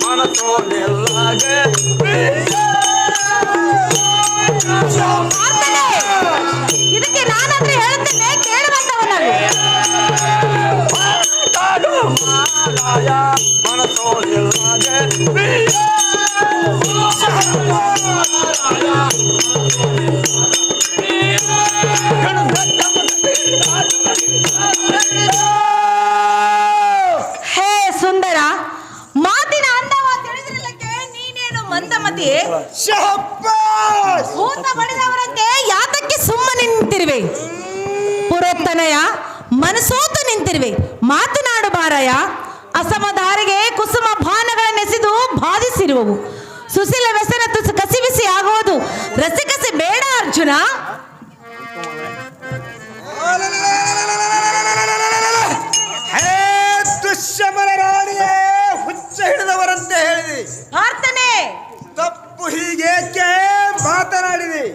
ಮನಸ್ಸೋ ನಿಲ್ಲದೆ ಪ್ರಾರ್ಥನೆ. ಇದಕ್ಕೆ ನಾನಾದ್ರೆ ಹೇಳುತ್ತೇನೆ, ಕೇಳುವಂತವನಲ್ಲ. ಮನಸ್ಸೋ ನಿಲ್ಲದೆ ಹೇ ಸುಂದರ, ಮಾತಿನ ಅಂದವ ತಿಳಿದಿರಲಿಕ್ಕೆ ನೀನೇನು ಮಂದಮತಿ? ಶಹಬ್ಬಾಸ್ ಭೂತ ಬಡಿದವರಂತೆ ಯಾತಕ್ಕೆ ಸುಮ್ಮನೆ ನಿಂತಿರುವೆ? ಪುರೋತ್ತನಯ, ಮನಸೋತು ನಿಂತಿರುವೆ, ಮಾತನಾಡು ಬಾರಯ. ಅಸಮಧಾರಿಗೆ ಕುಸುಮ ಬಾಣಗಳನ್ನೆಸೆದು ಬಾಧಿಸಿರುವವು. ಸುಶೀಲ ವ್ಯಸನ ತುಸು ಕಸಿಬಿಸಿ ಆಗುವುದು ರಸಿಕಸಿ ಬೇಡ ಅರ್ಜುನ. ಹೇ ದುಶ್ಯಮನ ರಾಣಿಯೇ, ಹುಚ್ಚ ಹಿಡಿದವರಂತೆ ಹೇಳಿದಿ. ಪ್ರಾರ್ಥನೆ. ತಪ್ಪು ಹೀಗೇಕೆ ಮಾತನಾಡಿದಿ?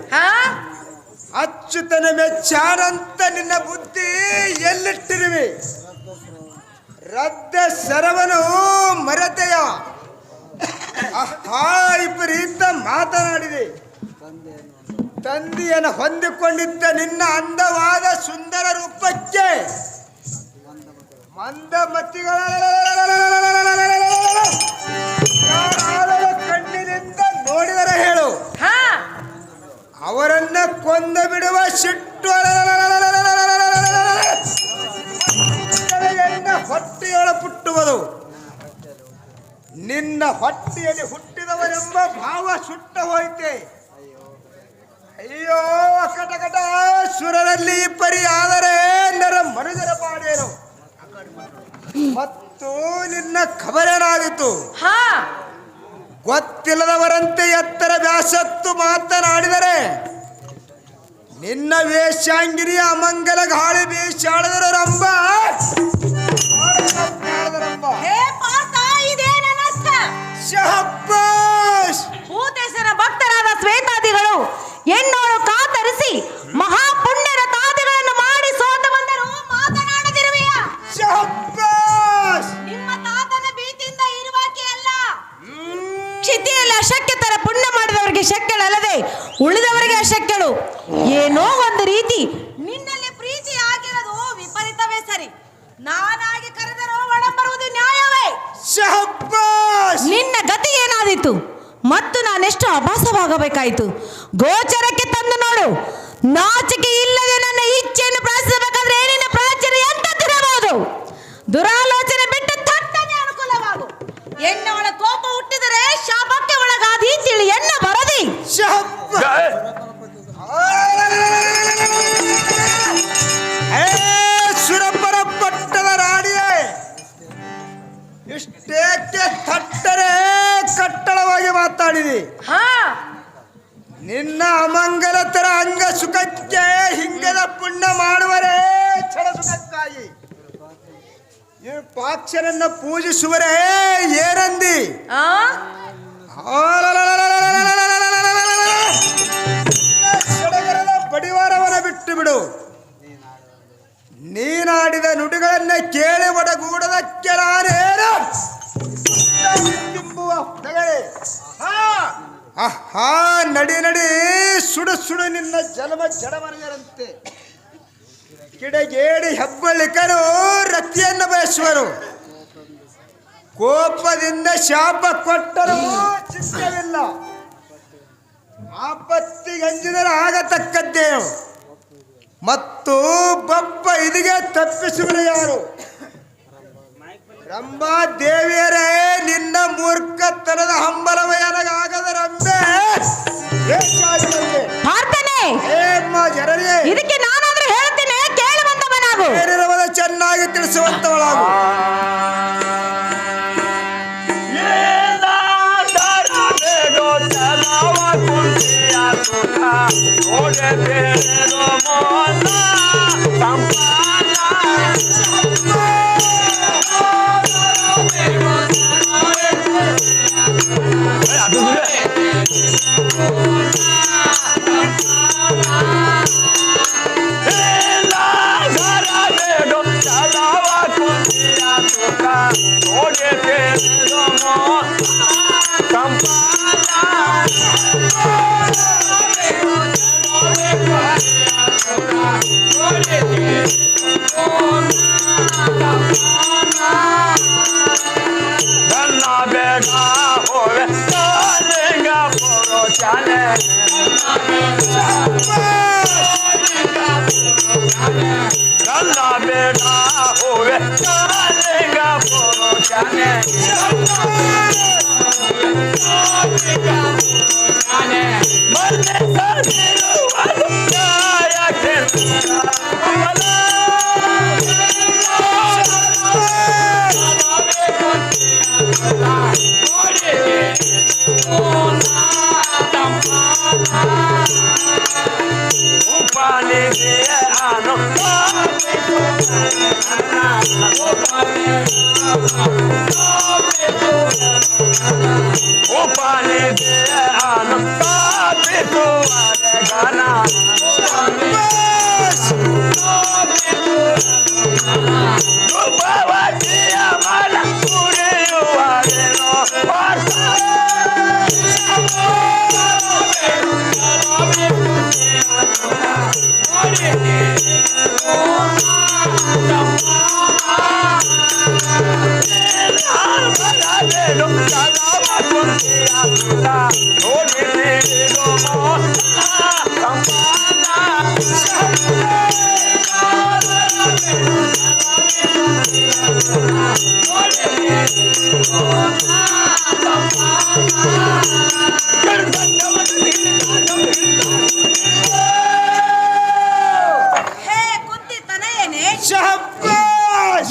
ಅಚ್ಯುತನ ಮೆಚ್ಚಾನಂತ ನಿನ್ನ ಬುದ್ಧಿ ಎಲ್ಲಿಟ್ಟಿರುವೆ? ರದ್ದ ಸರವನು ಮರತೆಯ ವಿಪರೀತ ಮಾತನಾಡಿದೆ. ತಂದೆಯನ್ನು ಹೊಂದಿಕೊಂಡಿದ್ದ ನಿನ್ನ ಅಂದವಾದ ಸುಂದರ ರೂಪಕ್ಕೆ ಮಂದಮತಿಗಳ ಕಣ್ಣಿನಿಂದ ನೋಡಿದರೆ ಹೇಳು, ಅವರನ್ನ ಕೊಂದ ಬಿಡುವ ಸಿಟ್ಟು ಹೊಟ್ಟೆಯೊಳ ಪುಟ್ಟುವುದು. ನಿನ್ನ ಹೊಟ್ಟೆಯಲ್ಲಿ ಹುಟ್ಟಿದವರೆಂಬ ಭಾವ ಸುಟ್ಟ ಹೋಯ್ತೆ. ಅಯ್ಯೋ ಕಟಕಟ ಸುರರಲ್ಲಿ ಪರಿ ಆದರೆ ನರ ಮನುಜರ ಪಾಡೇನು. ಮತ್ತು ನಿನ್ನ ಖಬರೇನಾದಿತು? ಗೊತ್ತಿಲ್ಲದವರಂತೆ ಎತ್ತರ ವ್ಯಾಸತ್ತು ಮಾತನಾಡಿದರೆ ನಿನ್ನ ವೇಷಾಂಗಿರಿಯ ಅಮಂಗಲ ಗಾಳಿ ಬೀಸಾಡದರು ರಂಬ. ಭೂತೇಶನ ಭಕ್ತರಾದ ಶ್ವೇತಾದಿಗಳು ಎನ್ನೋಳು ಕಾತರಿಸಿ ಮಹಾಪುಣ್ಯದ ತಾದಿಗಳನ್ನು ಮಾಡಿ ಸೋತ ಬಂದರು ಮಾತನಾಡದಿರುವೆಯ. ನಿಮ್ಮ ತಾತನ ಭೀತಿಯಿಂದ ಇರುವಾಕೆ ಅಲ್ಲ. ಕ್ಷಿತಿಯಲ್ಲಿ ಅಶಕ್ಯತರ ಪುಣ್ಯ ಮಾಡಿದವರಿಗೆ ಶಕ್ಯಳಲ್ಲದೆ ಉಳಿದವರಿಗೆ ಅಶಕ್ಯಳು. ಏನೋ ಒಂದು ರೀತಿ ನಿನ್ನಲ್ಲಿ ಪ್ರೀತಿ ಆಗಿರೋದು ವಿಪರೀತವೇ ಸರಿ. ನಾನಾಗಿ ಕರೆದರೂ ಒಳಬರುವುದು ನ್ಯಾಯವೇ? ನಿನ್ನ ಗತಿ ಏನಾದೀತು? ಮತ್ತು ನಾನೆಷ್ಟು ಅಭಾಸವಾಗಬೇಕಾಯಿತು? ಗೋಚರಕ್ಕೆ ತಂದು ನೋಡು. ನಾಚಿಕೆ ಇಲ್ಲದೆ ನನ್ನ ಇಚ್ಛೆಯನ್ನು ಪ್ರಾರ್ಥಿಸಬೇಕಾದ್ರೆ ಏನಿನ ಪ್ರಾಚೀನ ಎಂತದಿರಬಹುದು? ದುರಾಲೋಚನೆ ಬಿಟ್ಟು ತಟ್ಟನೆ ಅನುಕೂಲವಾಗು. ಎನ್ನವಳ ಕೋಪ ಹುಟ್ಟಿದರೆ ಶಾಪಕ್ಕೆ ಒಳಗಾದಿ ತಿಳಿ ಎನ್ನ ಬರದಿ. ಸುರಪರ ಪಟ್ಟದ ರಾಣಿಯೇ, ಇಷ್ಟೇಕೆ ತಟ್ಟರೆ ಕಟ್ಟಳವಾಗಿ ಮಾತಾಡಿದಿ? ನಿನ್ನ ಅಮಂಗಲತರ ಅಂಗ ಸುಖಕ್ಕೆ ಹಿಂಗದ ಪುಣ್ಯ ಮಾಡುವರೇ ಛಳ ಸುಖಕ್ಕಾಗಿ ಈ ಪಾಕ್ಷರನ್ನ ಪೂಜಿಸುವರೇ ಏನಂದಿ? ಸಡಗರದ ಬಡಿವಾರವನ ಬಿಟ್ಟು ಬಿಡು. ನೀನಾಡಿದ ನುಡಿಗಳನ್ನ ಕೇಳಿ ಒಡಗೂಡದಕ್ಕೆ ನಾನೇನು ತುಂಬುವ ಹೊಟ್ಟೆಗಳೇ. ಆಹಾ, ನಡಿ ನಡಿ ಸುಡು ಸುಡು ನಿನ್ನ ಜನ್ಮ ಜಡಮನೆಯರಂತೆ. ಕಿಡಗೇಡಿ ಹೆಬ್ಬಳ್ಳಿಕರು ರತಿಯನ್ನು ಬಯಸುವರು. ಕೋಪದಿಂದ ಶಾಪ ಕೊಟ್ಟರೂ ಚಿತ್ತವಿಲ್ಲ. ಆಪತ್ತಿಗಂಜಿದರೆ ಆಗತಕ್ಕದ್ದೇನು. ಮತ್ತು ಬಪ್ಪ ಇದಿಗೆ ತಪ್ಪಿಸುವರು ಯಾರು? ರಂಭಾ ದೇವಿಯರೇ, ನಿನ್ನ ಮೂರ್ಖತನದ ಹಂಬಲವೇ ನನಗಾಗದ ರಂಬೆ. ಪ್ರಾರ್ಥನೆ. ಜನರಿಗೆ ಇದಕ್ಕೆ ನಾನಾದ್ರೂ ಹೇಳ್ತೀನಿ, ಕೇಳುವಂತವನಾಗು. ಏನಿರುವುದ ಚೆನ್ನಾಗಿ ತಿಳಿಸುವಂತವಳಾಗು.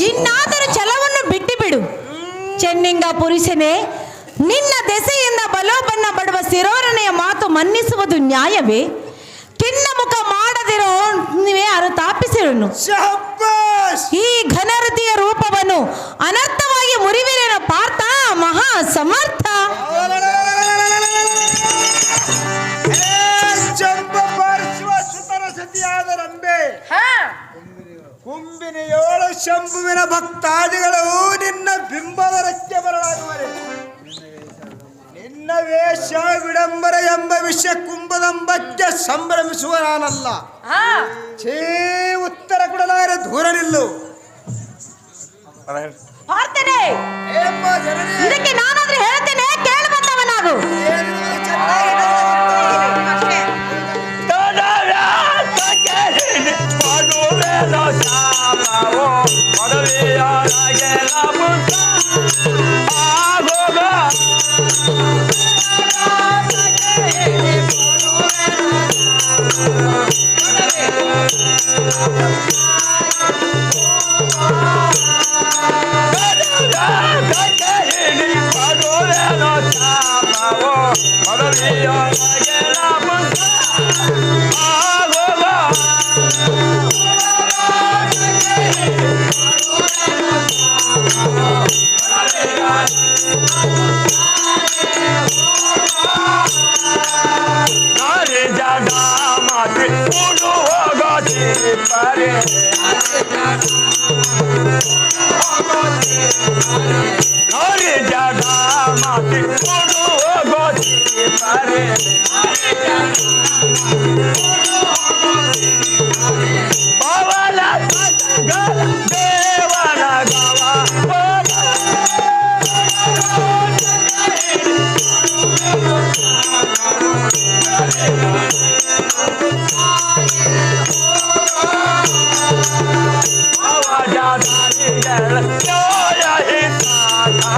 ಇನ್ನಾದರೂ ಛಲವನ್ನು ಬಿಟ್ಟು ಬಿಡು ಚೆನ್ನಿಂಗ ಪುರುಷನೇ. ನಿನ್ನ ದೆಸೆಯಿಂದ ಬಲೋಬನ್ನ ಬಡುವ ಶಿರೋರಣೆಯ ಮಾತು ಮನ್ನಿಸುವುದು ನ್ಯಾಯವೇ? ಕಿನ್ನ ಮುಖ ಮಾಡದಿರೋ ನೀವೇ ಅನುತಾಪಿಸಿರುನು. ಈ ಘನರತಿಯ ರೂಪವನ್ನು ಅನರ್ಥವಾಗಿ ಮುರಿವಿರೇನ ಪಾರ್ಥ ಮಹಾ ಸಮರ್ಥ. ಕುಂಬಿನಿಯೋಳು ಶಂಭುವಿನ ಭಕ್ತಾದಿಗಳು ನಿನ್ನ ಬಿಂಬದ ರಕ್ಕೆ ಬರಲಾಗುವರೆ. ನಿನ್ನ ವೇಷ ವಿಡಂಬರ ಎಂಬ ವಿಷಯ ಕುಂಭದಂಬಕ್ಕೆ ಸಂಭ್ರಮಿಸುವ ನಾನಲ್ಲ. ಛೇ, ಉತ್ತರ ಕೊಡಲಾರೆ, ದೂರ ನಿಲ್ಲು. ಇದಕ್ಕೆ ನಾನಾದ್ರೂ ಹೇಳ್ತೇನೆ, ಕೇಳುವಂತವನಾಗು.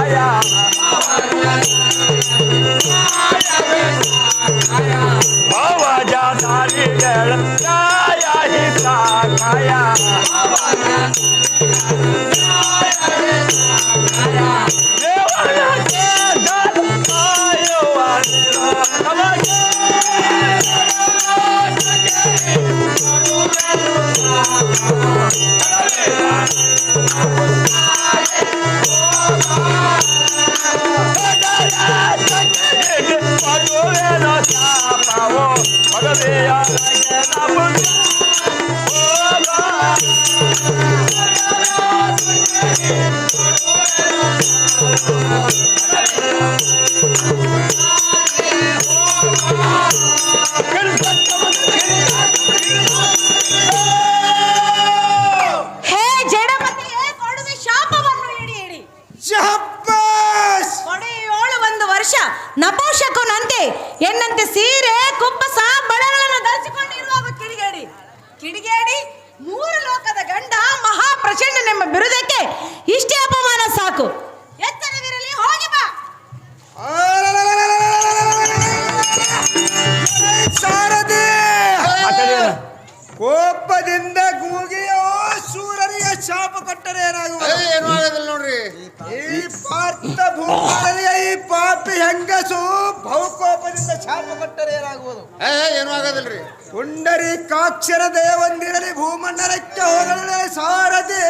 Yeah. ನ್ಯಾಯ ದೇವರಿಗೆ ಕಾಯುವ ನಮಗೆ ಪಡುವೆನ ಶಾಪವೋ ಪದವಿಯ ಹೇ ಜಡಪತಿಯೇ, ಕೊಡುವೆ ಶಾಪವನ್ನು ಇಡಿ ಇಡಿ. ಶಹಬ್ಬಾಸ್! ಕೊಡೆ 7 ವರ್ಷ ನಪೋಷಕನಂತೆ ಎನ್ನಂತೆ ಸೀರೆ ಕುಪ್ಪಸ ಬಳೆಗಳನ್ನು ಧರಿಸಿಕೊಂಡಿರುವಾಗ ಕಿಡಿಗೇಡಿ ಕಿಡಿಗೇಡಿ 3 ಲೋಕದ ಗಂಡ ಮಹಾಪ್ರಚಂಡನೆಂಬ ಬಿರುದಕ್ಕೆ ಇಷ್ಟೇ ಅಪಮಾನ ಸಾಕು. ಎತ್ತರವಿರಲಿ, ಹೋಗಿ ಬಾ. ಸಾರಥಿ! ಮಾತಾಡಿ. ಕೋಪದಿಂದ ಕೂಗಿಯೋ ಸೂರರಿಗೆ ಶಾಪ ಕೊಟ್ಟರೆ ಏನಾಗುವುದು? ಏನು ಆಗೋದಿಲ್ಲ ನೋಡ್ರಿ. ಈ ಪಾರ್ಥ ಭೂಪಾಲನಿಗೆ ಈ ಪಾಪಿ ಹೆಂಗಸು ಬಹುಕೋಪದಿಂದ ಶಾಪ ಕೊಟ್ಟರೆ ಏನಾಗುವುದು? ಏನು ಆಗೋದಿಲ್ರಿ. ಪುಂಡರೀಕಾಕ್ಷರ ದೇವಂದಿರಲಿ ಭೂಮಂಡಲಕ್ಕೆ ಹೋಗಲಿಲ್ಲ ಸಾರಥಿ.